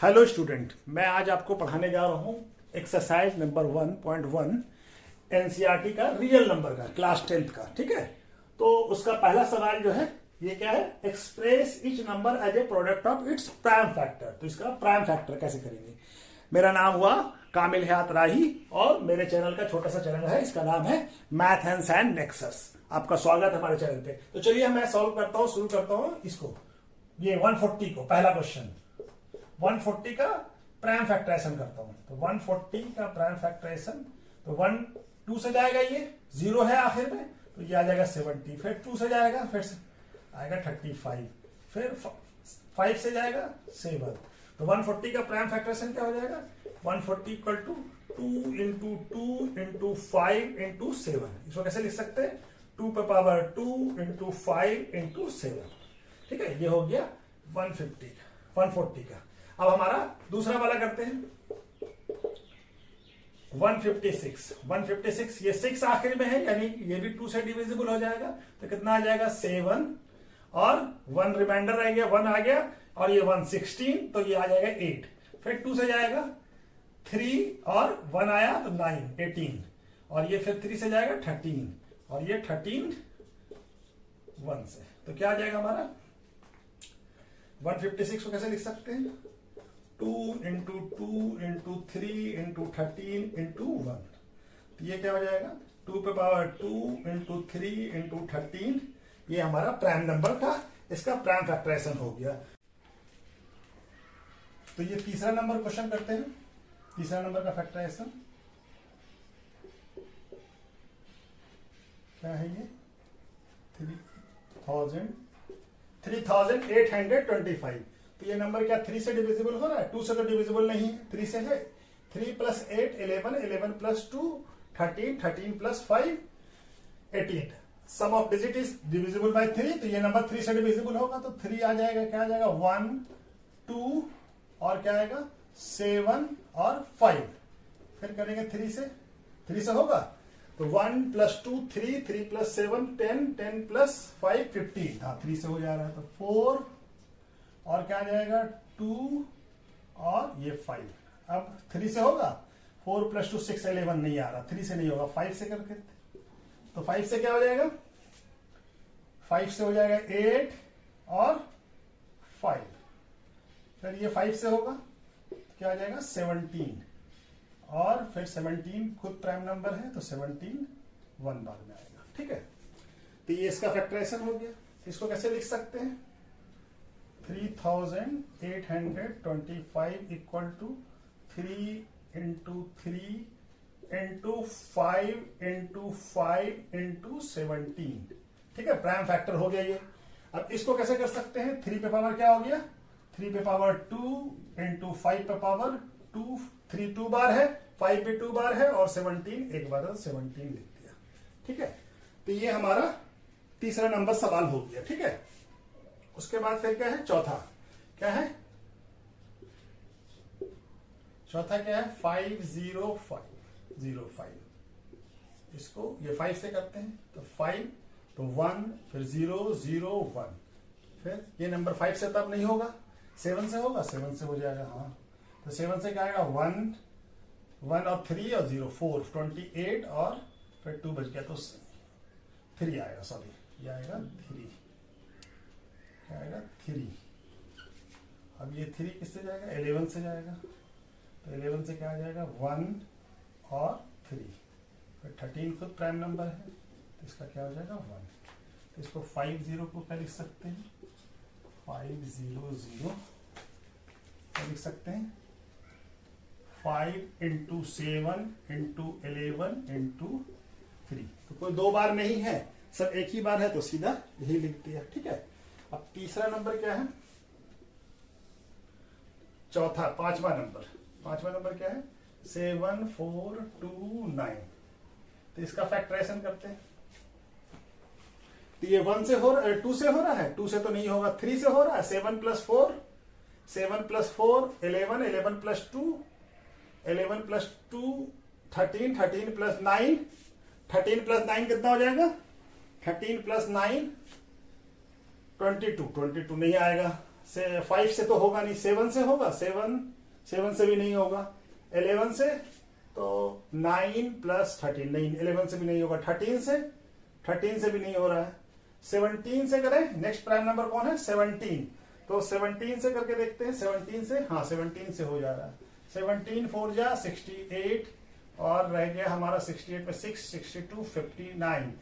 Hello student, मैं आज आपको पढ़ाने जा रहा हूँ एक्सरसाइज नंबर 1.1 एनसीईआरटी का रियल नंबर का क्लास 10th का। ठीक है, तो उसका पहला सवाल जो है ये क्या है, express each number as a product of its prime factor. तो इसका प्राइम फैक्टर कैसे करेंगे। मेरा नाम हुआ कामिल हयात राही और मेरे चैनल का छोटा सा चैनल है, इसका नाम है मैथ एंड नेक्सस। आपका स्वागत है हमारे चैनल पे। तो चलिए मैं सॉल्व करता हूँ, शुरू करता हूँ इसको, ये 140 को। पहला क्वेश्चन 140 का प्राइम फैक्टराइजेशन करता हूं। तो 140 का प्राइम फैक्टराइजेशन, तो 1 2 से जाएगा, ये 0 है आखिर में, तो ये आ जाएगा 70, फिर 2 से जाएगा, फिर आएगा 35, फिर 5 से जाएगा 7। तो 140 का प्राइम फैक्टराइजेशन क्या हो जाएगा, 140 equal to 2 into 2 into 5 into 7। इसको कैसे लिख सकते हैं, 2 पे पावर 2 इंटू 5 इंटू 7। ठीक है, ये हो गया 140 का। अब हमारा दूसरा वाला करते हैं 156। ये 6 आखिर में है, यानी ये भी 2 से डिविजिबल हो जाएगा। तो कितना आ जाएगा 7 और 1 रिमाइंडर रह गया, 1 आ गया, और ये 116, तो ये आ जाएगा 8। फिर 2 से जाएगा 3 और 1 आया तो 9 18, और ये फिर 3 से जाएगा 13, और ये 13 1 से। तो क्या आ जाएगा हमारा 156 को कैसे लिख सकते हैं, 2 इंटू 2 इंटू 3 इंटू 13 इंटू 1। तो ये क्या हो जाएगा 2 पे पावर 2 इंटू 3 इंटू 13। ये हमारा प्राइम नंबर का इसका प्राइम फैक्टराइजेशन हो गया। तो ये तीसरा नंबर क्वेश्चन करते हैं, तीसरा नंबर का फैक्टराइजेशन क्या है, ये 3825। तो ये नंबर क्या 3 से डिविजिबल हो रहा है, 2 से तो डिविजिबल नहीं है, 3 से है। 3 plus 8 11, 11 plus 2 13, 13 plus 5 18। Sum of digit is divisible by 3, तो ये नंबर 3 से डिविजिबल होगा। तो 3 आ जाएगा, क्या आ जाएगा 1 2 और क्या आएगा 7 और 5। फिर करेंगे 3 से होगा, तो 1 प्लस 2 3, 3 प्लस 7 10, 10 प्लस 5 15। हाँ 3 से हो जा रहा है, तो 4 और क्या आ जाएगा 2 और ये 5। अब 3 से होगा, 4 प्लस 2 6 11 नहीं आ रहा, 3 से नहीं होगा, 5 से करके। तो 5 से क्या हो जाएगा, 5 से हो जाएगा 8 और 5। फिर ये 5 से होगा, क्या आ जाएगा 17, और फिर 17 खुद प्राइम नंबर है, तो 17 1 बाद में आएगा। ठीक है, तो ये इसका फैक्टराइजेशन हो गया। इसको कैसे लिख सकते हैं, 3825 equal to 3 into 3 into 5 into 5 into 17। ठीक है, प्राइम फैक्टर हो गया ये। अब इसको कैसे कर सकते हैं, 3 पे पावर क्या हो गया, 3 पे पावर 2 इंटू 5 पे पावर 2, 3 2 बार है, 5 भी 2 बार है, और 17 एक बार 17 लिख दिया। ठीक है, तो ये हमारा तीसरा नंबर सवाल हो गया। ठीक है, उसके बाद फिर क्या है, चौथा क्या है, चौथा क्या है 50505। इसको ये 5 से करते हैं, तो 5 तो 1, फिर 0 0 1। फिर ये नंबर 5 से तब नहीं होगा, 7 से होगा, 7 से हो जाएगा। हाँ, तो 7 से क्या आएगा 1 1 और 3 और 0 4 28, और फिर 2 बच गया तो 3 आएगा, सॉरी ये आएगा 3, क्या आएगा 3। अब ये 3 किससे जाएगा, 11 से जाएगा, तो 11 से क्या आ जाएगा 1 और 3। फिर 13 खुद प्राइम नंबर है, तो इसका क्या हो जाएगा 1। तो इसको 50 को क्या लिख सकते हैं, 500 क्या लिख सकते हैं, 5 इंटू 7 इंटू 11 इंटू 3। तो कोई 2 बार नहीं है, सब एक ही बार है, तो सीधा यही लिख दिया। ठीक है, अब तीसरा नंबर क्या है, चौथा पांचवा नंबर क्या है 7429। तो इसका फैक्टराइजेशन करते हैं। तो ये 1 से हो रहा है, 2 से हो रहा है, 2 से तो नहीं होगा, 3 से हो रहा है, 7 plus 4 11, 11 plus 2 11 plus 2 13, 13 plus 9 13 plus 9 कितना हो जाएगा, 13 प्लस 9 22 नहीं आएगा, 5 से तो होगा नहीं, 7 से होगा, 7 से भी नहीं होगा, 11 से तो 9 प्लस 13, नहीं 11 से भी नहीं होगा, 13 से भी नहीं हो रहा है, 17 से करें, नेक्स्ट प्राइम नंबर कौन है 17, तो 17 से करके देखते हैं, 17 से, हाँ 17 से हो जा रहा है, 17 4 जा 68 और रह गया हमारा 68 में 6, 62, 59,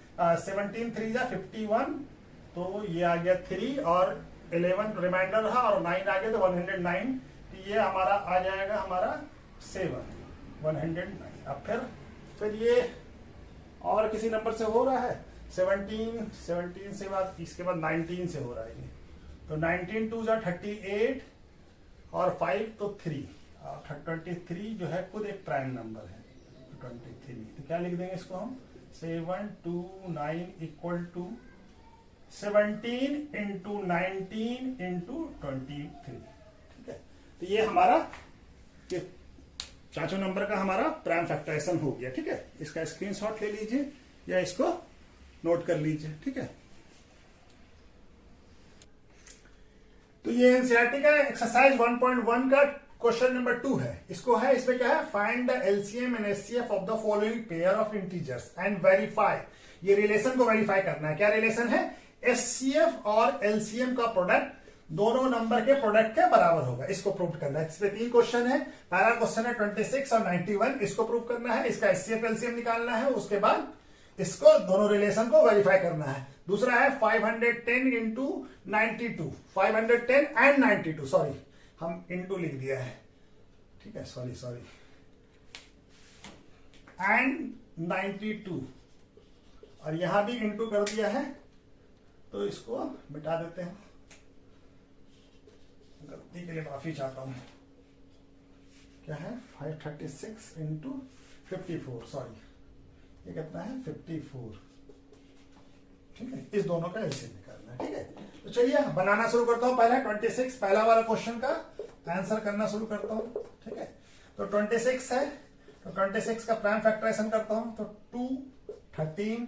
17 3 जा 51, तो ये आ गया 3 और 11 रिमाइंडर रहा और 9 आ गया तो 109, तो ये हमारा आ जाएगा हमारा 7, 109। अब फिर ये और किसी नंबर से हो रहा है, 17 से बाद इसके बाद 19 से हो रहा है ये, तो 19 2 जा 38 और 5 तो 3, 23 जो है खुद एक प्राइम नंबर है, 23, तो क्या लिख देंगे इसको हम, 729 इक्वल टू 17 इंटू 19 इंटू 23, ठीक है। तो ये हमारा ये 4 नंबर का हमारा प्राइम फैक्टराइजेशन हो गया, ठीक है। इसका स्क्रीनशॉट ले लीजिए या इसको नोट कर लीजिए, ठीक है। तो ये एनसीईआरटी का एक्सरसाइज 1.1 का क्वेश्चन नंबर 2 है। इसको है, इसमें क्या है, find the LCM and HCF of the following pair of integers and verify, ये रिलेशन को वेरीफाई करना है। क्या रिलेशन है, एचसीएफ और एलसीएम का प्रोडक्ट दोनों नंबर के प्रोडक्ट के बराबर होगा, इसको प्रूव करना है। इसमें 3 क्वेश्चन है, पहला क्वेश्चन है 26 और 91, इसको प्रूव करना है, इसका एचसीएफ एलसीएम निकालना है, उसके बाद इसको दोनों रिलेशन को वेरीफाई करना है। दूसरा है 510 इंटू 92, 510 एंड 92, सॉरी हम इंटू लिख दिया है, ठीक है, सॉरी एंड 92, और यहां भी इंटू कर दिया है, तो इसको मिटा देते हैं, गलती के लिए माफी चाहता हूं। क्या है 536 इंटू 54, सॉरी ये कितना है 54, ठीक है। इस दोनों का एलसीएम निकालना है, ठीक है। तो चलिए बनाना शुरू करता हूं। पहला 26, पहला वाला क्वेश्चन का आंसर करना शुरू करता हूं, ठीक है। तो 26 है, तो 26 का प्राइम फैक्टराइजेशन करता हूं, तो 2 13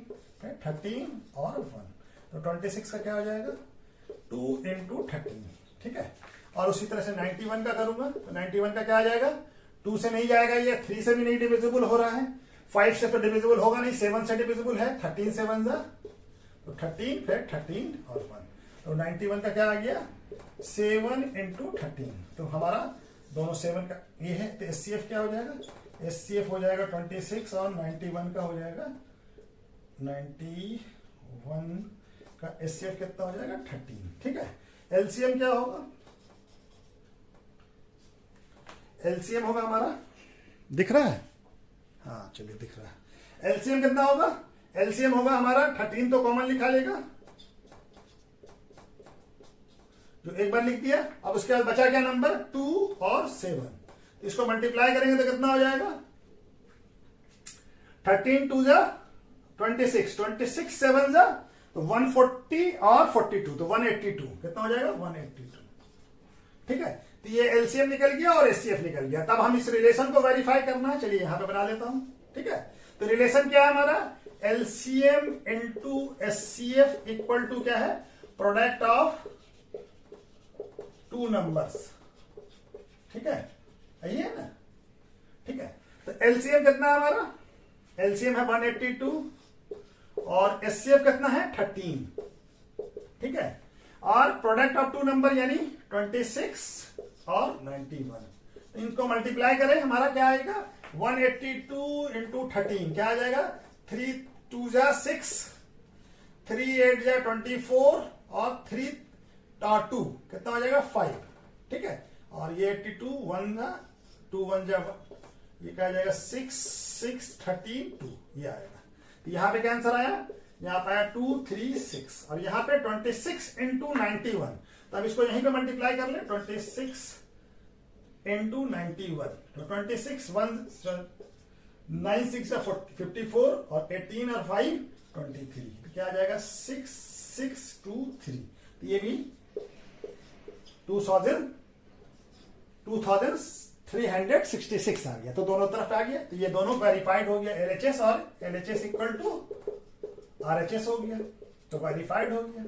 और 1, तो 26 का क्या हो जाएगा 2 इंटू 13, ठीक है। और उसी तरह से 91 का करूंगा, तो 91 का क्या आ जाएगा, 2 से नहीं जाएगा, ये 3 से भी नहीं डिविजिबल हो रहा है, 5 से तो डिविजिबल होगा नहीं, 7 से डिविजिबल है, 13 से 1 जा तो 13, फिर 13 और 1, तो 91 का क्या आ गया 7 इंटू 13, तो हमारा दोनों 7 का ये है, तो एचसीएफ क्या हो जाएगा, एचसीएफ हो जाएगा 26 और 91 का हो जाएगा 91 का एचसीएफ कितना हो जाएगा 13, ठीक है। एलसीएम क्या होगा, एलसीएम होगा हमारा, दिख रहा है, हाँ चलिए दिख रहा है। एलसीएम कितना होगा, एलसीएम होगा हमारा 13 तो कॉमन लिखा लेगा, जो एक बार लिख दिया। अब उसके बाद बचा क्या नंबर 2 और 7, इसको मल्टीप्लाई करेंगे तो कितना हो जाएगा 13 2 जा 26, 26 7 जा तो 140 और 42, तो 182, कितना हो जाएगा 182, ठीक है। तो ये एलसीएम निकल गया और एचसीएफ निकल गया। तब हम इस रिलेशन को वेरीफाई करना है, चलिए यहां पे बना लेता हूं, ठीक है। तो रिलेशन क्या है हमारा, LCM into HCF equal to क्या है, प्रोडक्ट ऑफ 2 नंबर्स, ठीक है, यही है ना, ठीक है। तो एलसीएम कितना है हमारा, एलसीएम है 182 और एचसीएफ कितना है 13, ठीक है। और प्रोडक्ट ऑफ 2 नंबर यानी 26 और 91, इनको मल्टीप्लाई करें, हमारा क्या आएगा 182 इंटू 13, क्या आ जाएगा 3 2 जा 6, 3 8 जा 24 और 3 2 कितना हो जाएगा 5, ठीक है। और ये 82 1 जा 2 1 जा, ये क्या आ जाएगा 6 6 32, ये आएगा। तो यहां पे क्या आंसर आया, यहाँ पे आया 2 3 6, और यहाँ पे 26 इंटू 91, तो अब इसको यहीं पे मल्टीप्लाई कर ले, 26 इंटू 91, तो 26 1 9 6 54 और 18 और 5 23, तो क्या आ जाएगा 6 6 2 3, तो ये भी 2366 आ गया, तो दोनों तरफ आ गया। तो ये दोनों वेरीफाइड हो गया, एलएचएस और एलएचएस इक्वल टू आरएचएस हो गया, तो वेरीफाइड हो गया,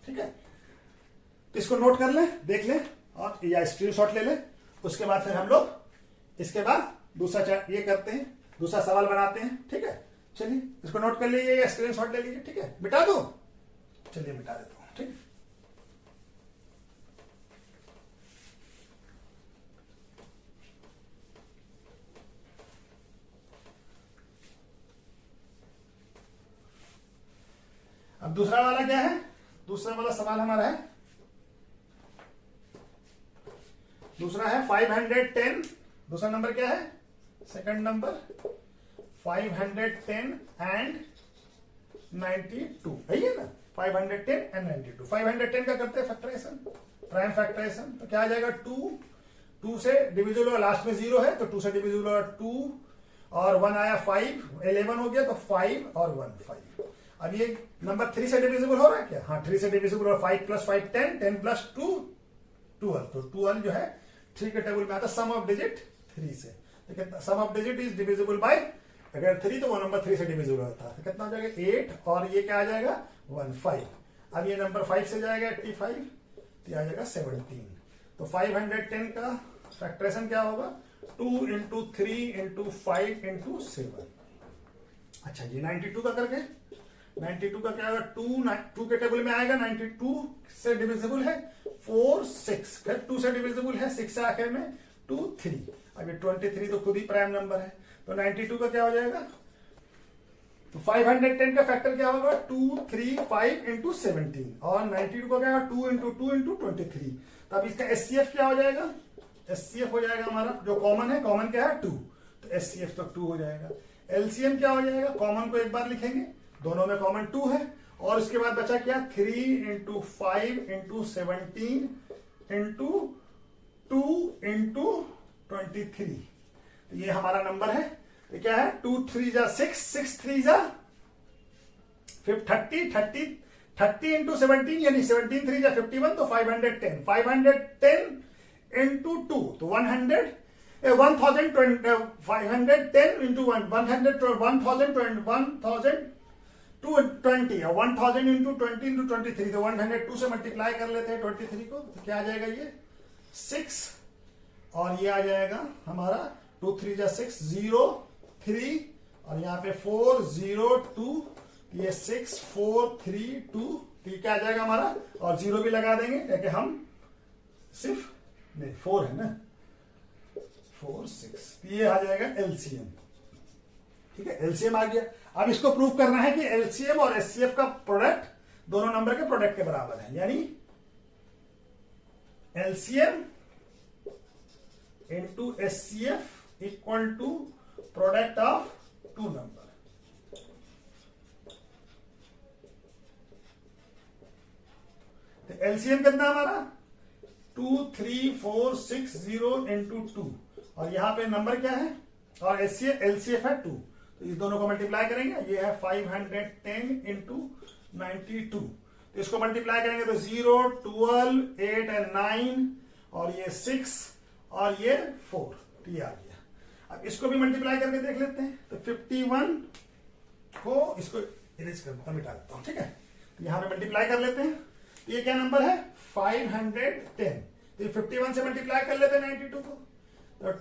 ठीक है। तो इसको नोट कर ले, देख ले और या स्क्रीनशॉट ले ले। उसके बाद फिर हम लोग इसके बाद दूसरा ये करते हैं, दूसरा सवाल बनाते हैं। ठीक है, चलिए इसको नोट कर लीजिए या स्क्रीनशॉट ले लीजिए। ठीक है, मिटा दो, चलिए मिटा देता हूं। ठीक है, अब दूसरा वाला क्या है? दूसरा वाला सवाल हमारा है, दूसरा है 510। दूसरा नंबर क्या है? सेकंड नंबर 510 एंड 92 है ये ना, 510 एंड 92। 510 का करते हैं फैक्टराइजेशन, प्राइम फैक्टराइजेशन। तो क्या आ जाएगा? 2 से डिविजिबल और लास्ट में 0 है तो 2 से डिविजिबल और 2 और 1 आया 5, 11 हो गया तो 5 और 1 5। अब ये नंबर 3 से डिविजिबल हो रहा है क्या? हाँ, 3 से डिविजिबल और 5 प्लस 5 10, 10 प्लस 2 12। तो 12 जो है 3 के टेबल में आता सम ऑफ डिजिट 3 से। तो कितना? Sum of digit is divisible by, अगर 3 तो वो नंबर 3 से डिविजिबल होता है। तो कितना हो जाएगा? 8 और ये क्या आ जाएगा? 1 5। अब ये नंबर 5 से जाएगा 85 तो आ जाएगा 17। तो 510 का फैक्टराइजेशन क्या होगा? 2 इंटू 3 इंटू 5 इंटू 7। अच्छा जी, 92 का करके 92 का क्या होगा? 2 के टेबल में आएगा, 92 से डिविजिबल है 4 6, फिर 2 से डिविजिबल है 6 से आखिर में 2 3। अब ये 23 तो खुद ही प्राइम नंबर है, तो 92 का क्या हो जाएगा? तो 510 का फैक्टर क्या होगा? 2 3 5 इंटू 17 और 92 का क्या होगा? 2 इंटू 2 इंटू 23। तो अब इसका एचसीएफ क्या हो जाएगा? एचसीएफ हो जाएगा हमारा जो कॉमन है, कॉमन क्या है? 2, तो एचसीएफ तो 2 हो जाएगा। एलसीएम क्या हो जाएगा? कॉमन को एक बार लिखेंगे, दोनों में कॉमन 2 है और उसके बाद बचा क्या? 3 इंटू 5 इंटू 17 इंटू 2 इंटू 23। तो ये हमारा नंबर है। तो क्या है? 2 3 जा 6, 6 3 जा 30 इंटू 17 यानी 17 3 जा 51, तो 510 इंटू 2 तो 1020, 510 इंटू 1020 और 1000 इंटू 20 इंटू 23, तो 102 से मल्टीप्लाई कर लेते हैं 23 को। तो क्या आ जाएगा? ये 6 और ये आ जाएगा हमारा 2 3 जा 6 0 3 और यहाँ पे 4 0 2, ये 6 4 3 2, तो क्या आ जाएगा हमारा? और 0 भी लगा देंगे क्योंकि हम सिर्फ नहीं 4 है ना, 4 6, ये आ जाएगा एलसीएम। ठीक है, एलसीएम आ गया। अब इसको प्रूव करना है कि एलसीएम और एचसीएफ का प्रोडक्ट दोनों नंबर के प्रोडक्ट के बराबर है, यानी LCM into HCF equal to product of 2 number. तो एलसीएम कितना हमारा? 2 3 4 6 0 इंटू 2 और यहां पे नंबर क्या है? और एलसीएफ है 2, तो इस दोनों को मल्टीप्लाई करेंगे। ये है 510 इंटू 92, तो इसको मल्टीप्लाई करेंगे तो 0 12 8 एंड 9 और ये 6 और ये 4, तो ये आ गया। अब इसको भी मल्टीप्लाई करके देख लेते हैं। तो 51 को इसको इरेज कर मिटा देता हूं। ठीक है, तो यहां पे मल्टीप्लाई कर लेते हैं। ये क्या नंबर है? 510। तो ये 51 से मल्टीप्लाई कर लेते हैं 92 को। तो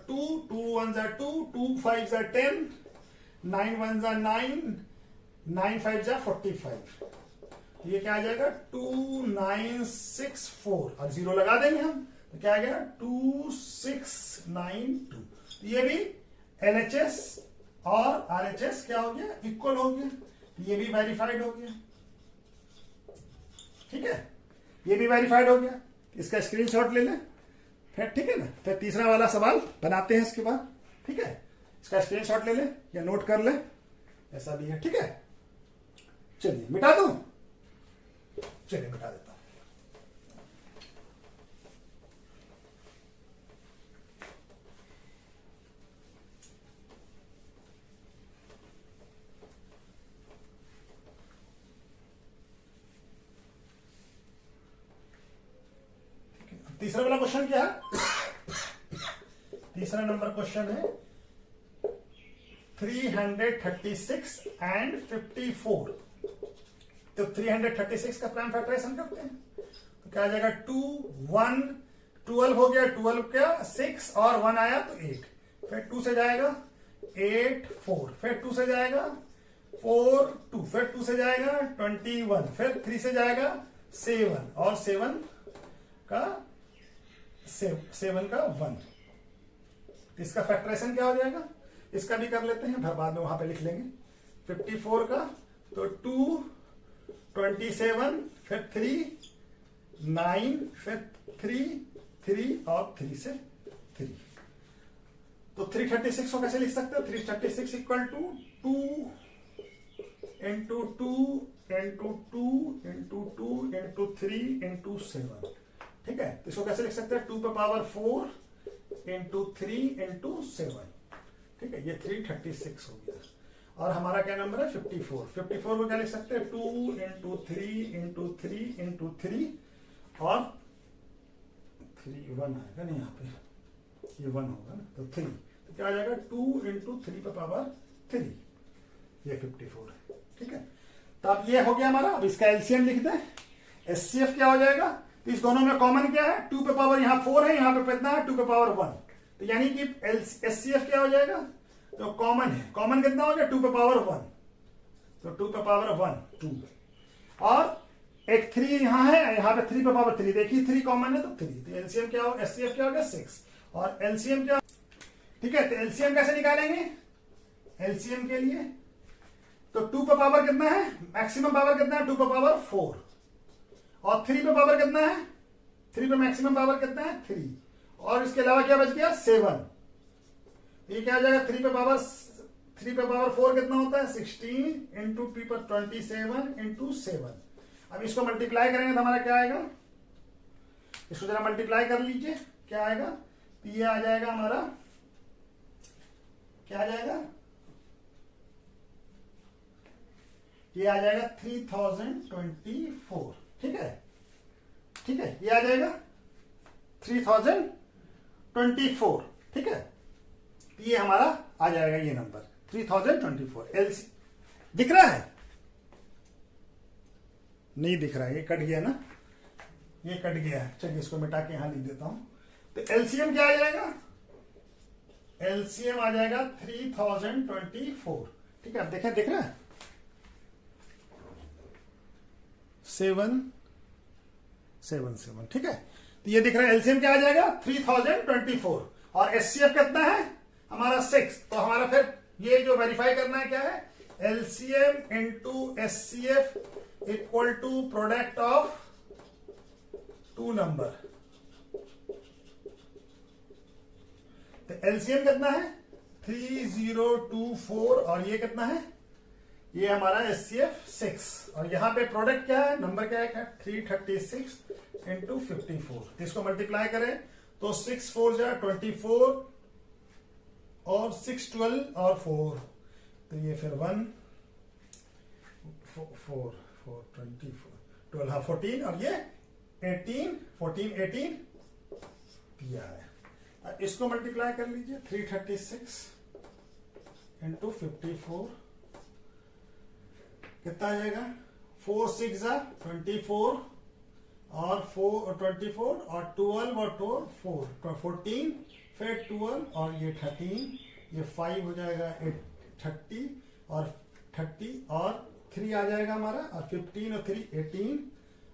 2 1 जा 2 2 5 जा 10 9 1 जा 9 9 5 जा 45। तो ये क्या आ जाएगा? 2964 और 0 लगा देंगे हम, तो क्या आ गया? 2692। तो ये भी एलएचएस और आरएचएस क्या हो गया? इक्वल हो गया। ये भी वेरीफाइड हो गया। ठीक है, ये भी वेरीफाइड हो गया। इसका स्क्रीनशॉट ले लें फिर। ठीक है ना, फिर तीसरा वाला सवाल बनाते हैं इसके बाद। ठीक है, इसका स्क्रीनशॉट ले लें या नोट कर लें, ऐसा भी है। ठीक है, चलिए मिटा दूं, चलिए मिटा देता हूं। तीसरा वाला क्वेश्चन क्या है? तीसरा नंबर क्वेश्चन है 336 एंड 54। तो 336 का प्राइम फैक्टराइजेशन करते हैं। तो क्या आ जाएगा 2 1 12 हो गया, 12 क्या 6 और 1 आया तो 8, फिर 2 से जाएगा 8 4, फिर 2 से जाएगा 4 2, फिर 2 से जाएगा 21, फिर 3 से जाएगा 7 और 7 का 1। इसका फैक्टराइजेशन क्या हो जाएगा, इसका भी कर लेते हैं, फिर बाद में वहां पे लिख लेंगे 54 का, तो 2 27, फिर 3 9, फिर 3 और 3 से 3, तो 336 को कैसे लिख सकते हो, 336 equal to 2 into 2 into 2 into 2 into 3 into 7, ठीक है। तो इसको कैसे लिख सकते हैं, 2 पे पावर 4 इंटू 3 इंटू 7, ठीक है, ये 336 हो गया। और हमारा क्या नंबर है 54, 54 को क्या लिख सकते हैं 2 इंटू 3 इंटू 3 इंटू 3 और 3 1 आएगा नहीं, यहाँ पे ये 1 होगा ना, तो 3, तो क्या आ जाएगा 2 इंटू 3 पे पावर 3, ये 54 है, ठीक है। तो अब ये हो गया हमारा, अब इसका एलसीएम लिख दें, एचसीएफ क्या हो जाएगा, तो इस दोनों में कॉमन क्या है, 2 पे पावर यहाँ 4 है, यहाँ पे कितना है 2 पे पावर 1, तो यानी कि एचसीएफ क्या हो जाएगा, तो कॉमन है, कॉमन कितना हो गया 2 पे पावर 1, तो 2 पे पावर 1 2, और एक 3 यहाँ है, यहाँ पे 3 पे पावर 3, देखिए 3 कॉमन है तो 3, तो एलसीएम क्या हो, एचसीएफ क्या हो गया 6, और एलसीएम क्या, ठीक है। तो एलसीएम कैसे निकालेंगे, एलसीएम के लिए तो 2 पे पावर कितना है, मैक्सिमम पावर कितना है 2 पे पावर 4, और 3 पे पावर कितना है, 3 पे मैक्सिमम पावर कितना है 3, और इसके अलावा क्या बच गया 7, ये क्या आ जाएगा 3 पे पावर 4 कितना होता है 16 इंटू 2 पर 27 इंटू 7। अब इसको मल्टीप्लाई करेंगे तो हमारा क्या आएगा, इसको जरा मल्टीप्लाई कर लीजिए, क्या आएगा, तो ये आ जाएगा हमारा, क्या आ जाएगा, ये आ जाएगा 3024, ठीक है, ठीक है, ये आ जाएगा 3024, ठीक है, ये हमारा आ जाएगा ये नंबर 3024। एलसी दिख रहा है, नहीं दिख रहा है, ये कट गया ना, ये कट गया है, चलिए इसको मिटा के यहां लिख देता हूं। तो एलसीएम क्या आ जाएगा, एलसीएम आ जाएगा 3024, ठीक है। अब देखें, दिख रहा है 777, ठीक है, तो ये दिख रहा है, एलसीएम क्या आ जाएगा 3024, और एचसीएफ कितना है हमारा 6, तो हमारा फिर ये जो वेरीफाई करना है क्या है, LCM into HCF equal to product of 2 number, तो एलसीएम कितना है 3024, और ये कितना है, ये हमारा एचसीएफ 6, और यहां पे प्रोडक्ट क्या है, नंबर क्या है 336 इंटू 54, इसको मल्टीप्लाई करें तो 6 4 जा 24 और 6 12 और 4, तो ये फिर 1 4 24 12, हाँ 14, और ये 18 14 18 दिया है। इसको मल्टीप्लाई कर लीजिए 336 इंटू 54, कितना आ जाएगा 4 6 जा 24 और 4 24 और 12 और 4 14, फिर 12 और ये 13, ये 5 हो जाएगा 30 और 30 और 3 आ जाएगा हमारा, और 15 और 3 18,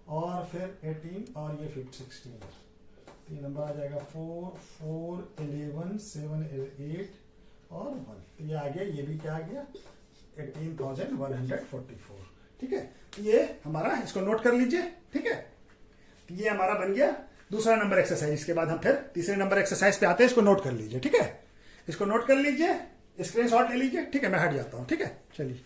और फिर 18 और ये 16, तो ये नंबर आ जाएगा 4 4 11 7 8 और 1, तो ये आ गया, ये भी क्या आ गया 18,144, ठीक है। ये हमारा, इसको नोट कर लीजिए, ठीक है, ये हमारा बन गया दूसरा नंबर एक्सरसाइज। इसके बाद हम फिर तीसरे नंबर एक्सरसाइज पे आते हैं, इसको नोट कर लीजिए, ठीक है, इसको नोट कर लीजिए, स्क्रीनशॉट ले लीजिए, ठीक है, मैं हट जाता हूं, ठीक है, चलिए।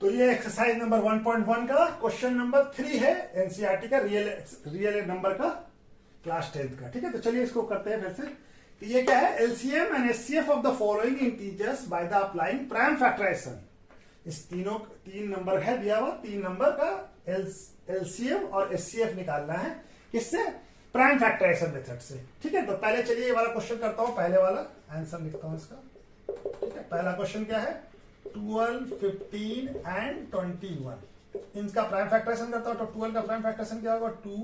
तो ये एक्सरसाइज नंबर 1.1 का क्वेश्चन नंबर 3 है, एनसीईआरटी का रियल नंबर का क्लास 10th का, ठीक है। तो चलिए इसको करते हैं फिर से। तो ये क्या है, LCM and HCF of the following integers by the applying prime factorization. इस तीन नंबर है दिया हुआ, 3 नंबर का एलसीएम और एचसीएफ निकालना है, किससे, प्राइम फैक्टराइजेशन मेथड से, ठीक है। तो पहले चलिए ये वाला क्वेश्चन करता हूं, पहले वाला आंसर लिखता हूं इसका, ठीक है। पहला क्वेश्चन क्या है, 12 15 एंड 21, इनका प्राइम फैक्टराइजेशन करता हूं तो 12 का प्राइम फैक्टराइजेशन क्या होगा 2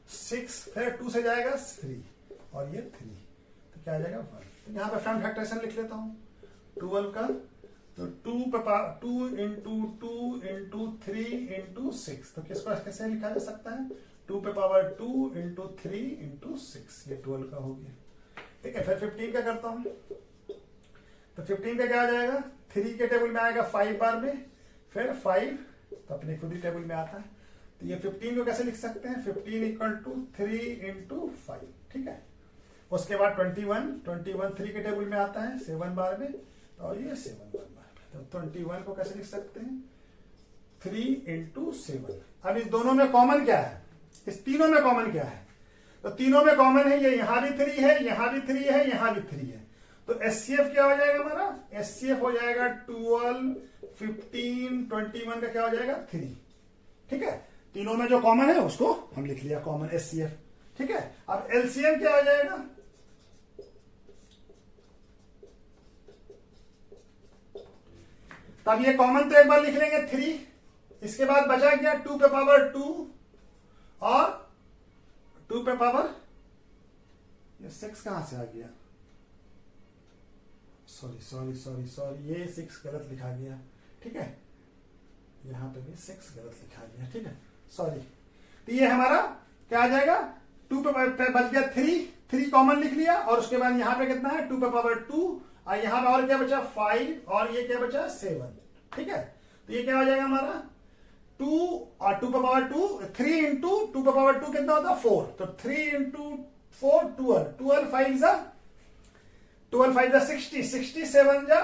6 फिर 2 से जाएगा 3 और ये 3 तो क्या आ जाएगा 1। तो यहाँ पे प्राइम फैक्टराइजेशन लिख लेता हूँ 12 का तो 2 इंटू 2 इंटू 3 इंटू 6 तो किसको कैसे लिखा जा सकता है 2 पे पावर 2 इंटू 3 इंटू 6 ये 12 का हो गया। ठीक है फिर 15 का करता हूं तो 15 का क्या आ जाएगा 3 के टेबल में आएगा 5 बार में फिर 5 तो अपने खुद ही टेबल में आता है तो ये 15 को कैसे लिख सकते हैं 15 इक्वल टू 3 इंटू 5। ठीक है उसके बाद 21 3 के टेबल में आता है 7 बार में और ये 7 बार में तो 21 को कैसे लिख सकते हैं 3 इंटू 7। अब इस दोनों में कॉमन क्या है इस तीनों में कॉमन क्या है तो तीनों में कॉमन है ये यहां भी 3 है यहां भी 3 है यहां भी 3 है तो एचसीएफ क्या हो जाएगा हमारा एचसीएफ हो जाएगा 12 15 21 का क्या हो जाएगा 3। ठीक है तीनों में जो कॉमन है उसको हम लिख लिया कॉमन एचसीएफ। ठीक है अब एलसीएम क्या हो जाएगा तब ये कॉमन तो एक बार लिख लेंगे 3 इसके बाद बचा क्या 2 पे पावर 2 और 2 पे पावर ये 6 कहां से आ गया सॉरी ये 6 गलत लिखा गया। ठीक है यहां पे भी 6 गलत लिखा गया। ठीक है सॉरी तो ये हमारा क्या आ जाएगा 2 पे बच गया 3 कॉमन लिख लिया और उसके बाद यहां पे कितना है 2 पे पावर 2 और यहां पे और क्या बचा 5 और ये क्या बचा 7। ठीक है तो ये क्या हो जाएगा हमारा 2 और 2 पे पावर 2 3 इंटू 2 पे पावर 2 कितना होता है 4 तो 3 इंटू 4 12 5 जा 60 67 जा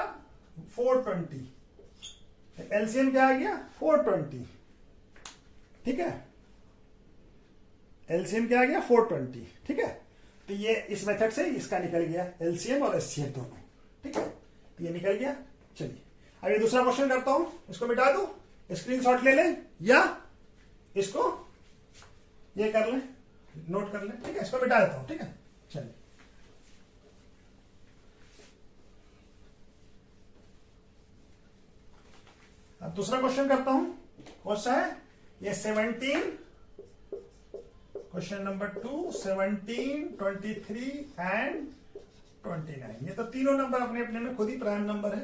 420 एलसीएम क्या आ गया 420। ठीक है एलसीएम क्या आ गया 420। ठीक है तो ये इस मेथड से इसका निकल गया एलसीएम और एचसीएफ दोनों। ठीक है तो ये निकल गया। चलिए अब ये दूसरा क्वेश्चन करता हूं इसको मिटा दो स्क्रीनशॉट ले लें या इसको ये कर लें नोट कर लें। ठीक है इसको मिटा देता हूं। ठीक है चलिए अब दूसरा क्वेश्चन करता हूं कौन सा है ये 17 क्वेश्चन नंबर 2 17 23 एंड 29 ये तो तीनों नंबर अपने अपने में खुद ही प्राइम नंबर है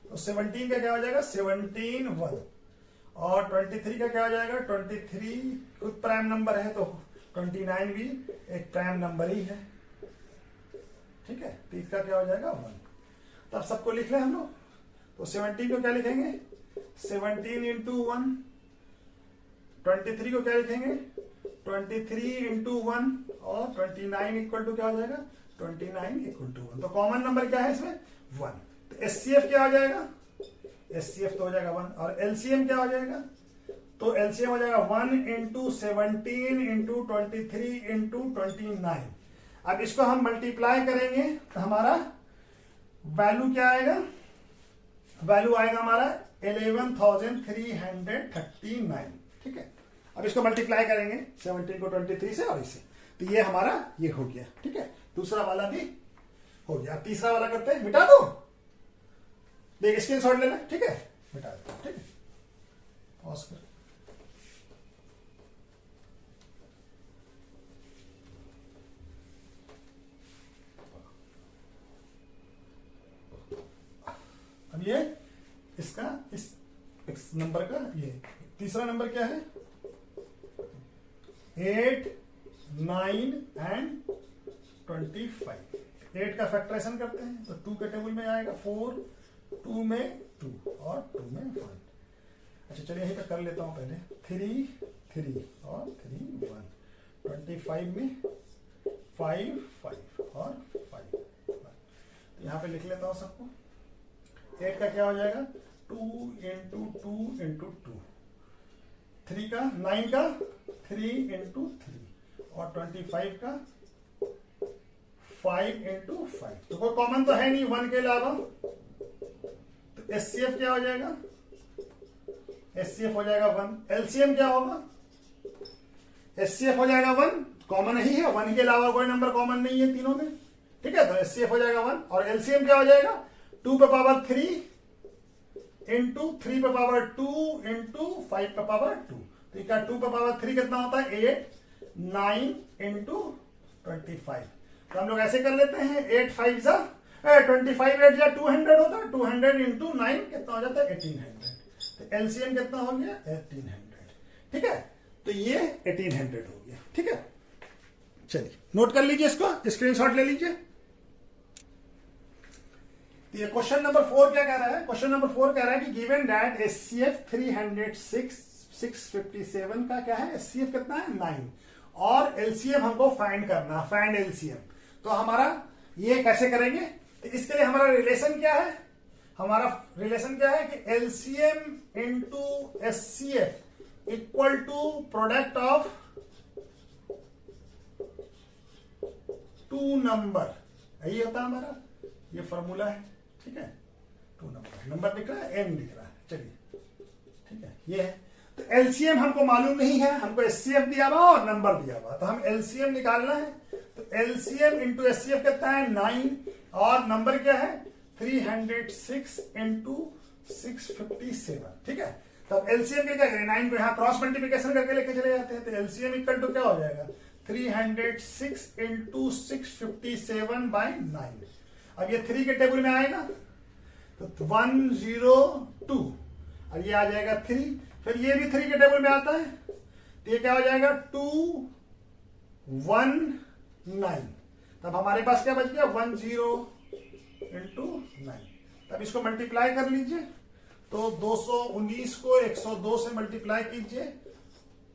तो 17 का क्या हो जाएगा 17 1 और 23 का क्या हो जाएगा 23 खुद प्राइम नंबर है तो 29 भी एक प्राइम नंबर ही है। ठीक है तो इसका क्या हो जाएगा 1 तब सबको लिख लें हम लोग तो 17 को क्या लिखेंगे 17 इंटू 1 23 को क्या लिखेंगे 23 इंटू 1 और 29 इक्वल टू क्या हो जाएगा 29 इक्वल टू 1 तो कॉमन नंबर क्या है इसमें 1 तो एचसीएफ क्या हो जाएगा एचसीएफ तो हो जाएगा 1 और एलसीएम क्या हो जाएगा तो एलसीएम हो जाएगा 1 इंटू 17 इंटू 23 इंटू 29। अब इसको हम मल्टीप्लाई करेंगे तो हमारा वैल्यू क्या आएगा वैल्यू आएगा हमारा 11,339। ठीक है अब इसको मल्टीप्लाई करेंगे 17 को 23 से और इसे तो ये हमारा ये हो गया। ठीक है दूसरा वाला भी हो गया। तीसरा वाला करते हैं मिटा दो देख स्क्रीनशॉट लेना। ठीक है मिटा दो। ठीक है पॉज कर अब ये इसका इस नंबर का ये तीसरा नंबर क्या है 8 9 एंड 25 8 का फैक्टराइजेशन करते हैं तो 2 के टेबल में आएगा 4 2 में 2 और 2 में 1। अच्छा चलिए यहीं पे कर लेता हूं पहले 3 और 3 1 25 में 5 5 और 5 तो यहां पे लिख लेता हूं सबको 8 का क्या हो जाएगा 2 इंटू 2 इंटू 2 3 का 9 का 3 इंटू 3 और 25 का 5 इंटू 5 तो कोई कॉमन तो है नहीं 1 के अलावा तो एचसीएफ क्या हो जाएगा एचसीएफ हो जाएगा 1 एलसीएम क्या होगा एचसीएफ हो जाएगा 1 कॉमन ही है 1 के अलावा कोई नंबर कॉमन नहीं है तीनों में। ठीक है तो एचसीएफ हो जाएगा 1 और एलसीएम क्या हो जाएगा 2 पे पावर 3 इंटू 3 पे पावर 2 इंटू 5 पे पावर 2। तो क्या 2 पे पावर 3 कितना होता है 8, 9 इंटू 25। तो हम लोग ऐसे कर लेते हैं 8 5 जा 25 8 जा 200 होता है, 200 इंटू 9 कितना हो जाता है 1800। तो एलसीएम कितना हो गया 1800। ठीक है, तो ये 1800 हो गया। ठीक है, चलिए नोट कर लीजिए, इसको स्क्रीनशॉट ले लीजिए। तो ये क्वेश्चन नंबर 4 क्या कह रहा है? क्वेश्चन नंबर 4 कह रहा है कि गिवन दैट एचसीएफ 306 657 का क्या है, एचसीएफ कितना है 9, और एलसीएम हमको फाइंड करना, फाइंड एलसीएम। तो हमारा ये कैसे करेंगे? तो इसके लिए हमारा रिलेशन क्या है? हमारा रिलेशन क्या है कि LCM into HCF equal to product of two number, यही होता है हमारा, ये फॉर्मूला है। ठीक है, टू नंबर, नंबर दिख रहा है, एन दिख रहा है। चलिए ठीक है, ये है। तो एलसीएम हमको मालूम नहीं है, हमको एचसीएफ दिया हुआ और नंबर दिया हुआ, तो हम एलसीएम निकालना है। तो एलसीएम इंटू एचसीएफ कितना है 9, और नंबर क्या है 306 इंटू 657। ठीक है, तो अब एलसीएम के क्या करें, 9 को यहां क्रॉस मल्टीप्लीकेशन करके लेके चले जाते हैं। तो एलसीएम इक्वल टू क्या हो जाएगा 306 इंटू 657 बाई 9। अब ये 3 के टेबल में आएगा तो 102, और ये आ जाएगा 3, फिर ये भी 3 के टेबल में आता है, तो ये क्या हो जाएगा 219। तब हमारे पास क्या बच गया 10 इंटू 9। तब इसको मल्टीप्लाई कर लीजिए, तो 219 को 102 से मल्टीप्लाई कीजिए,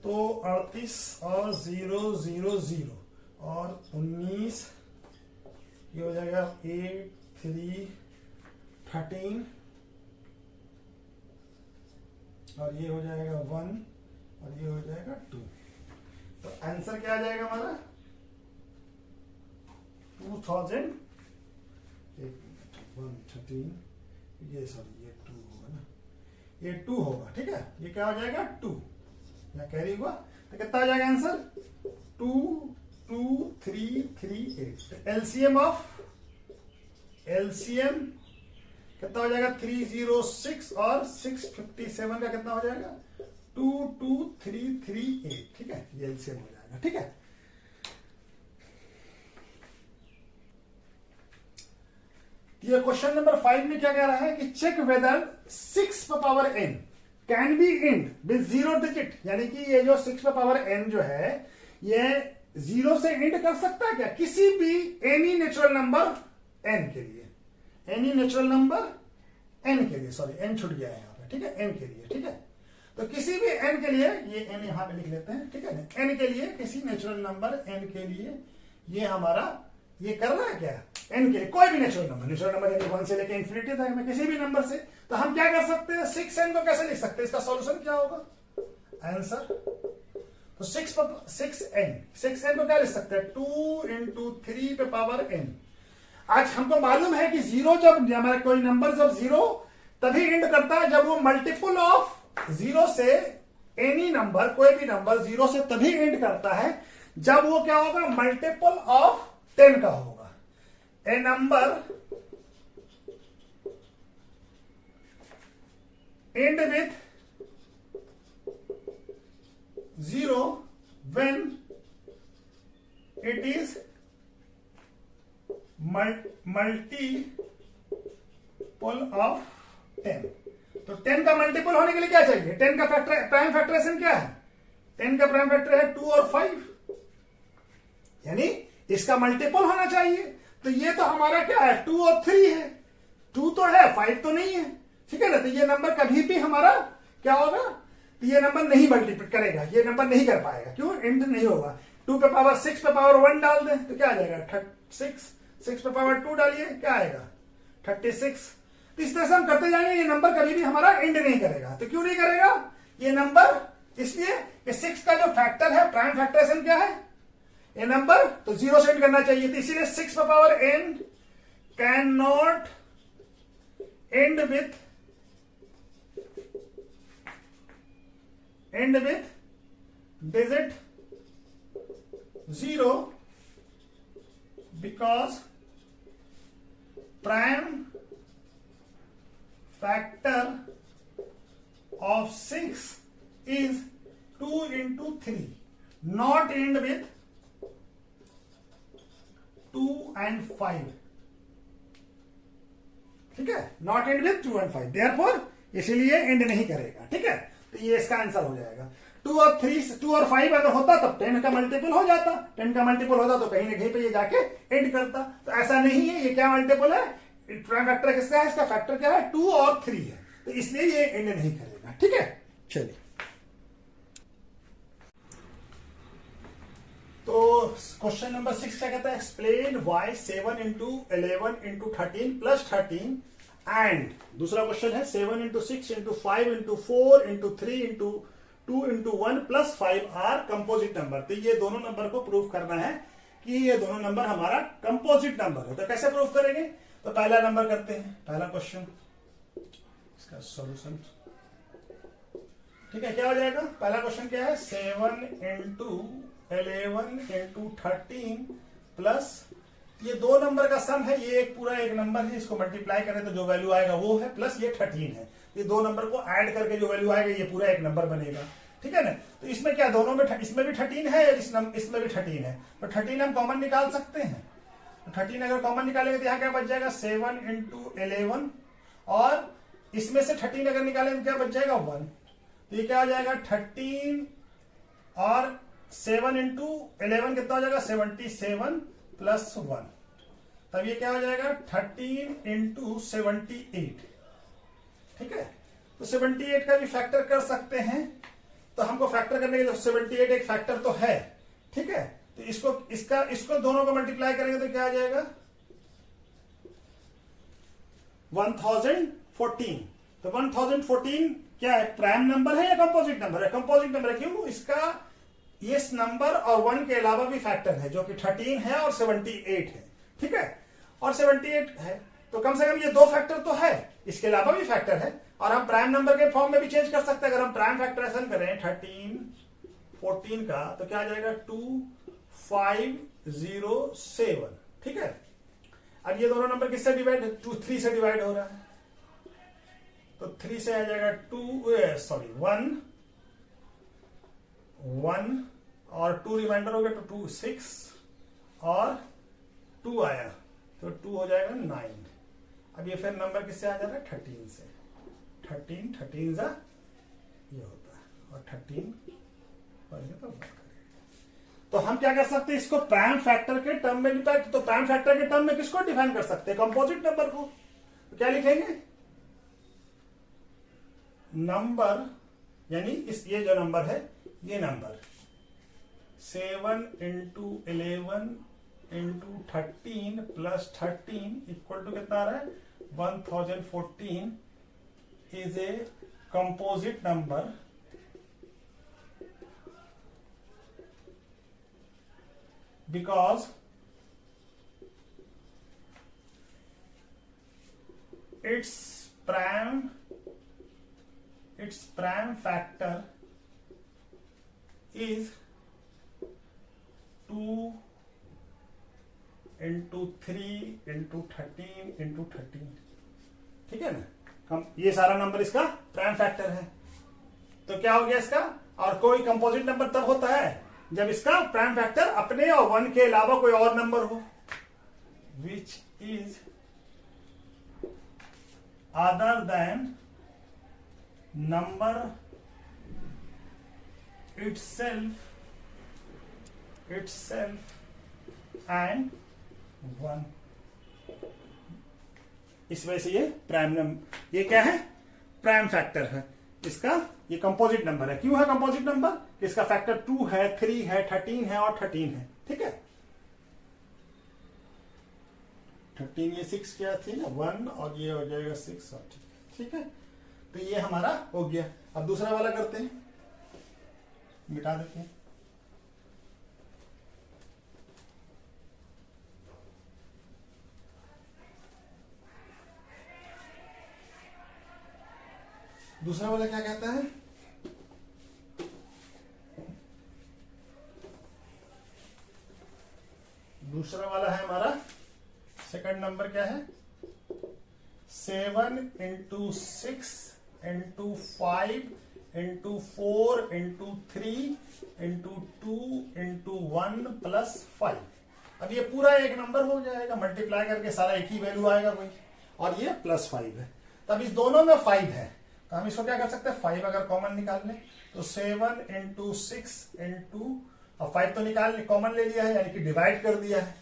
तो 38 और 0 0 0 और 19, ये हो जाएगा 8 3 13, और ये हो जाएगा 1, और ये हो जाएगा 2। तो आंसर क्या आ जाएगा हमारा 2013, ये सॉरी ये 2 होगा ना, ये 2 होगा। ठीक है, ये क्या हो जाएगा 2, या कैरी हुआ, तो कितना आ जाएगा आंसर 22338। एलसीएम कितना हो जाएगा 306 और 657 का कितना हो जाएगा 22338। ठीक है, ये एलसीएम हो जाएगा। ठीक है, ये क्वेश्चन नंबर 5 में क्या कह रहा है कि check whether 6 power n can be end with 0 digit, यानी कि ये जो 6 पावर n जो है ये 0 से इंड कर सकता है क्या, किसी भी एनी नेचुरल नंबर n के लिए, एनी नेचुरल नंबर n के लिए, सॉरी n छूट गया है यहाँ पे। ठीक है, n के लिए। ठीक है, तो किसी भी n के लिए, ये n यहां पे लिख लेते हैं। ठीक है, n के लिए, किसी नेचुरल नंबर n के लिए ये हमारा ये कर रहा है क्या, n के लिए कोई भी नेचुरल नंबर यानी 1 से लेकर इंफिनिटी तक में किसी भी नंबर से, तो हम क्या कर सकते हैं 6n को कैसे लिख सकते हैं, इसका सॉल्यूशन क्या होगा आंसर, तो 6n को क्या लिख सकते हैं 2 इंटू 3 पे पावर n। आज हमको मालूम है कि 0 जब हमारा कोई नंबर जब 0 तभी इंड करता है जब वो मल्टीपल ऑफ 0 से, एनी नंबर कोई भी नंबर 0 से तभी इंड करता है जब वो क्या होगा मल्टीपल ऑफ 10 का होगा। ए number end with 0 when it is multiple of 10। तो 10 का मल्टीपल होने के लिए क्या चाहिए, 10 का फैक्टर, प्राइम फैक्टराइजेशन क्या है, 10 का प्राइम फैक्टर है 2 और 5, यानी इसका मल्टीपल होना चाहिए। तो ये तो हमारा क्या है 2 और 3 है, 2 तो है 5 तो नहीं है। ठीक है ना, तो ये नंबर कभी भी हमारा क्या होगा, तो ये नंबर नहीं मल्टीप्लाई करेगा, ये नंबर नहीं कर पाएगा, क्यों इंड नहीं होगा। 2 पे पावर 6 पे पावर 1 डाल दें तो क्या आ जाएगा 36, 6 पे पावर 2 डालिए क्या आएगा 36। तो इस तरह से हम करते जाएंगे, ये नंबर कभी भी हमारा इंड नहीं करेगा। तो क्यों नहीं करेगा ये नंबर, इसलिए कि 6 का जो फैक्टर है प्राइम फैक्टराइजेशन क्या है, ये नंबर तो 0 से इंड करना चाहिए। तो इसीलिए 6 पे power n can not and with digit 0 because prime factor of 6 is 2 into 3, not end with 2 and 5. ठीक है, not and with 2 and 5, therefore इसलिए एंड नहीं करेगा। ठीक है, तो ये इसका आंसर हो जाएगा। 2 और 5 अगर होता तब 10 का मल्टीपल हो जाता, 10 का मल्टीपल होता तो कहीं ना कहीं पे ये जाके एंड करता। तो ऐसा नहीं है, ये क्या मल्टीपल है, प्राइम फैक्टर किसका है, इसका फैक्टर क्या है, 2 और 3 है, तो इसलिए ये एंड नहीं करेगा। ठीक है, चलिए तो क्वेश्चन नंबर 6 क्या कहता है, explain why 7 into 11 into 13 plus 13 and दूसरा क्वेश्चन है 7 into 6 into 5 into 4 into 3 into 2 into 1 plus 5 are composite number. तो ये दोनों नंबर को प्रूव करना है कि ये दोनों नंबर हमारा कंपोजिट नंबर है। तो कैसे प्रूव करेंगे, तो पहला नंबर करते हैं, पहला क्वेश्चन, इसका सॉल्यूशन। ठीक है, क्या हो जाएगा, पहला क्वेश्चन क्या है, 7 into 11 into 13 प्लस ये दो नंबर का सम है, ये एक पूरा एक नंबर है, इसको मल्टीप्लाई करें तो जो वैल्यू आएगा वो है, प्लस ये 13 है, ये दो नंबर को ऐड करके जो वैल्यू आएगा ये पूरा एक नंबर बनेगा। ठीक है ना, तो इसमें क्या दोनों में इसमें भी 13 है, इसमें भी 13 है, तो 13 हम कॉमन निकाल सकते हैं। तो 13 अगर कॉमन निकालेंगे तो यहाँ क्या बच जाएगा, 7 into 11, और इसमें से 13 अगर निकालेंगे तो क्या बच जाएगा, 1। तो ये क्या हो जाएगा, 13 और 7 into 11 कितना हो जाएगा, 77 प्लस 1, तब ये क्या हो जाएगा, 13 into 78। ठीक है, तो 78 का भी फैक्टर कर सकते हैं, तो हमको फैक्टर करने के लिए 78 एक फैक्टर तो है। ठीक है, तो इसको दोनों को मल्टीप्लाई करेंगे तो क्या आ जाएगा, 1014। तो 1014 क्या है, प्राइम नंबर है या कंपोजिट नंबर है, कंपोजिट नंबर है, क्यों, इसका इस नंबर और 1 के अलावा भी फैक्टर है जो कि 13 है और 78 है। ठीक है, और 78 है तो कम से कम ये दो फैक्टर तो है, इसके अलावा भी फैक्टर है, और हम प्राइम नंबर के फॉर्म में भी चेंज कर सकते हैं। अगर हम प्राइम फैक्टराइजेशन करें 13 14 का तो क्या आ जाएगा, 2507। ठीक है, अब ये दोनों नंबर किससे डिवाइड, 3 से डिवाइड हो रहा है, तो 3 से आ जाएगा 1 और 2 रिमाइंडर हो गया तो 2 6 और 2 आया तो 2 हो जाएगा 9। अब ये फिर नंबर किससे आ जा रहा है, 13 से, 13 जा ये होता है, और 13 तो हम क्या कर सकते हैं, इसको प्राइम फैक्टर के टर्म में लिखा, तो प्राइम फैक्टर के टर्म में किसको डिफाइन कर सकते हैं, कंपोजिट नंबर को। तो क्या लिखेंगे, नंबर यानी ये जो नंबर है, ये number 7 into 11 into 13 plus 13 equal to कितना आ रहा है, 1014 is a composite number because its prime factor is 2 into 3 into 13 into 13। ठीक है ना, ये सारा नंबर इसका प्राइम फैक्टर है। तो क्या हो गया इसका, और कोई कंपोजिट नंबर तब होता है जब इसका प्राइम फैक्टर अपने और 1 के अलावा कोई और नंबर हो, which is other than number itself and 1। इस वजह से ये प्राइम नंबर, ये क्या है, प्राइम फैक्टर है इसका, ये कंपोजिट नंबर है। क्यों है कंपोजिट नंबर, इसका फैक्टर 2 है, 3 है, 13 है और 13 है। ठीक है, 13 ये 6 क्या थी ना, 1 और ये हो जाएगा 6 और ठीक है, तो ये हमारा हो गया। अब दूसरा वाला करते हैं, मिटा देते हैं। दूसरा वाला क्या कहता है, दूसरा वाला है हमारा सेकंड नंबर क्या है, 7 into 6 into 5 into 4 into 3 into 2 into 1 plus 5। अब ये पूरा एक नंबर हो जाएगा, मल्टीप्लाई करके सारा एक ही वैल्यू आएगा कोई, और ये प्लस 5 है। तब इस दोनों में 5 है, तो हम इसको क्या कर सकते हैं, 5 अगर कॉमन निकाल लें तो 7 इंटू 6 इंटू, अब 5 तो निकाल कॉमन ले लिया है यानी कि डिवाइड कर दिया है,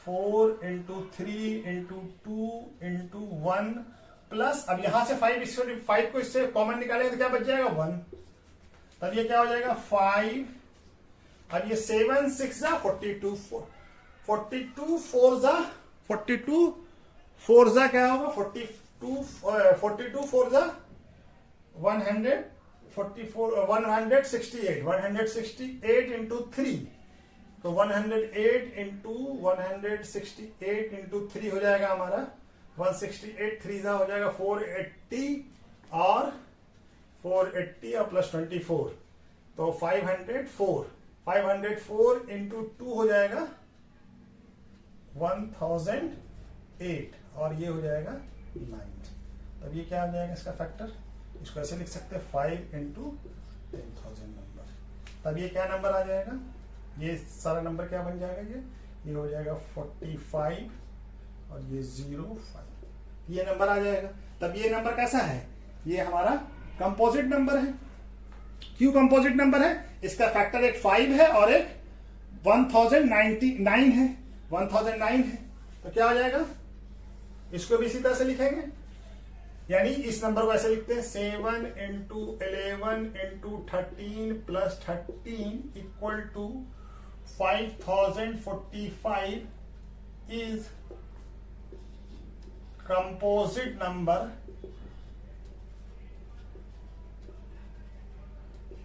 4 इंटू 3 इंटू 2 इंटू 1 प्लस, अब यहां से 5 को इससे कॉमन निकालेंगे तो क्या बच जाएगा 1, तब ये क्या हो जाएगा 5। अब ये 7 6 जा 42 42 4 जा क्या होगा 42 4 जा 168 इंटू 3, तो 108 इंटू 168 इंटू 3 हो जाएगा हमारा 168, 3 जा हो जाएगा 480 और 480 और प्लस 24, तो 504 इंटू 2 हो जाएगा 1008 और ये हो जाएगा 9। तब ये क्या आ जाएगा इसका फैक्टर, इसको ऐसे लिख सकते हैं 5 इंटू 10,000 नंबर। तब ये क्या नंबर आ जाएगा, ये सारा नंबर क्या बन जाएगा, ये हो जाएगा 45 और ये 05, ये नंबर आ जाएगा। तब ये नंबर कैसा है, ये हमारा कंपोजिट नंबर है। क्यों कंपोजिट नंबर है, इसका फैक्टर एक 5 है और एक 1099 है, 1009 है, तो क्या हो जाएगा, इसको भी इसी तरह से लिखेंगे, यानी इस नंबर को ऐसे लिखते हैं 7 into 11 into 13 plus 13 equal to 5045 is composite number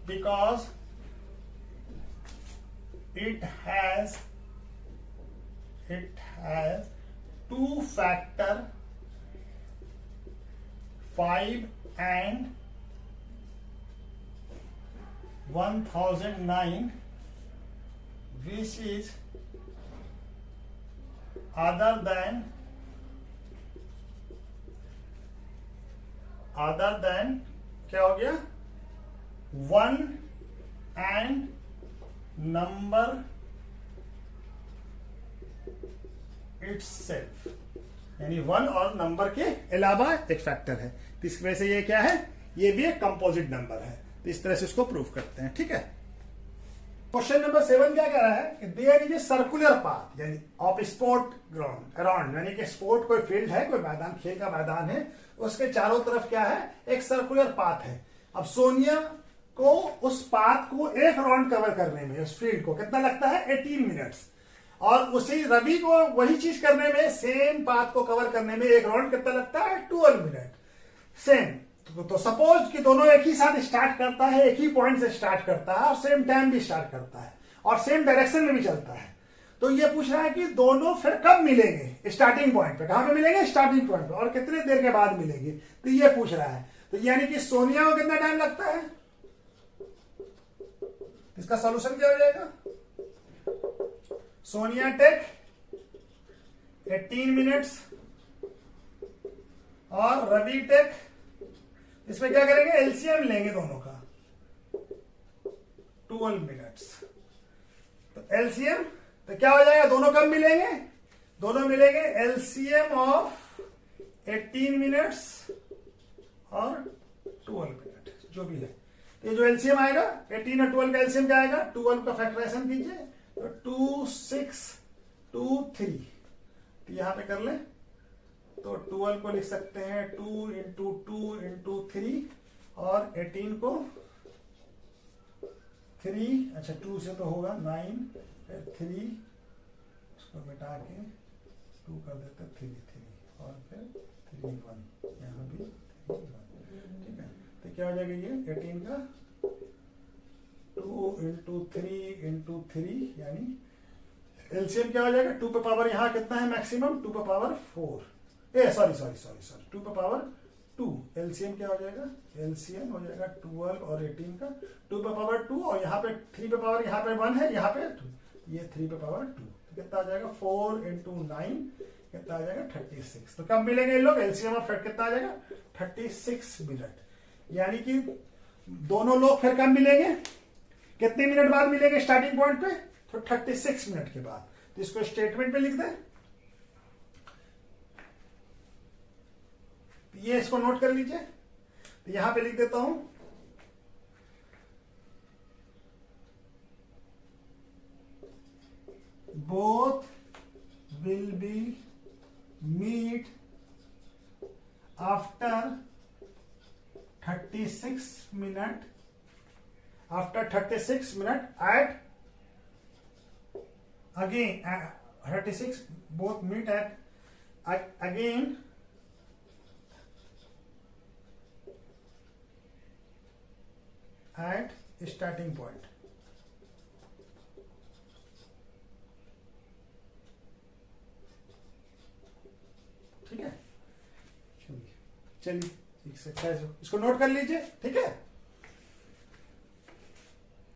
because it has two factor 5 and 1009 which is other than क्या हो गया 1 and number itself, यानी 1 और नंबर के अलावा एक फैक्टर है, तो इस वजह से ये क्या है, ये भी एक कंपोजिट नंबर है। तो इस तरह से इसको प्रूव करते हैं, ठीक है। क्वेश्चन नंबर 7 क्या कह रहा है कि there is a circular path यानी ऑफ स्पोर्ट ग्राउंड अराउंड, यानी कि स्पोर्ट कोई फील्ड है, कोई मैदान, खेल का मैदान है, उसके चारों तरफ क्या है, एक सर्कुलर पाथ है। अब सोनिया को उस पाथ को एक राउंड कवर करने में, उस फील्ड को कितना लगता है 18 मिनट्स, और उसी रवि को वही चीज करने में, सेम पाथ को कवर करने में एक राउंड कितना लगता है 12 मिनट सेम। तो सपोज कि दोनों एक ही साथ स्टार्ट करता है, एक ही पॉइंट से स्टार्ट करता है और सेम टाइम भी स्टार्ट करता है और सेम डायरेक्शन में भी चलता है, तो ये पूछ रहा है कि दोनों फिर कब मिलेंगे, स्टार्टिंग पॉइंट पे, कहां पे मिलेंगे, स्टार्टिंग पॉइंट पे, और कितने देर के बाद मिलेंगे, तो ये पूछ रहा है। तो यानी कि सोनिया को कितना टाइम लगता है, इसका सॉल्यूशन क्या हो जाएगा, सोनिया टेक 18 मिनट्स और रवि टेक, इसमें क्या करेंगे, एलसीएम लेंगे दोनों का 12 मिनट्स, तो एलसीएम तो क्या हो जाएगा, दोनों कब मिलेंगे, दोनों मिलेंगे एलसीएम ऑफ 18 मिनट्स और 12 मिनट जो भी है। तो ये जो एलसीएम आएगा 18 और 12 का एलसीएम क्या आएगा, 12 का फैक्टराइजेशन कीजिए तो 2 6 2 3, तो यहां पे कर ले, तो 12 को लिख सकते हैं 2 इंटू 2 इंटू 3 और 18 को 3, अच्छा 2 से तो होगा 9, 3 उसको मिटा के 2 कर देते 3 3 और फिर 3 1, यहाँ भी 3 1, ठीक है। तो क्या हो जाएगा ये 18 का 2 इंटू 3 इंटू 3, यानी एलसीएम क्या हो जाएगा, 2 पे पावर यहाँ कितना है मैक्सिमम, 2 पे पावर 4, सॉरी 2 पे पावर 2, एलसीएम क्या हो जाएगा, एलसीएम हो जाएगा 12 और 18 का 2 पे पावर 2, और यहाँ पे 3 पे पावर, यहाँ पे 1 है, यहाँ पे 2, ये 3 पे पावर 2, तो कितना आ जाएगा 4 इंटू 9 कितना आ जाएगा 36। तो कब मिलेंगे ये लोग, एलसीएम ऑफ कितना आ जाएगा 36 मिनट। यानी कि दोनों लोग फिर कब मिलेंगे, कितने मिनट बाद मिलेंगे स्टार्टिंग पॉइंट पे, तो 36 मिनट के बाद। तो इसको स्टेटमेंट पे लिख दें, ये इसको नोट कर लीजिए। तो यहां पे लिख देता हूं, both will be meet after 36 minute at again 36 both meet at again at starting point। ठीक है, चलिए एक्सरसाइज इसको नोट कर लीजिए, ठीक है।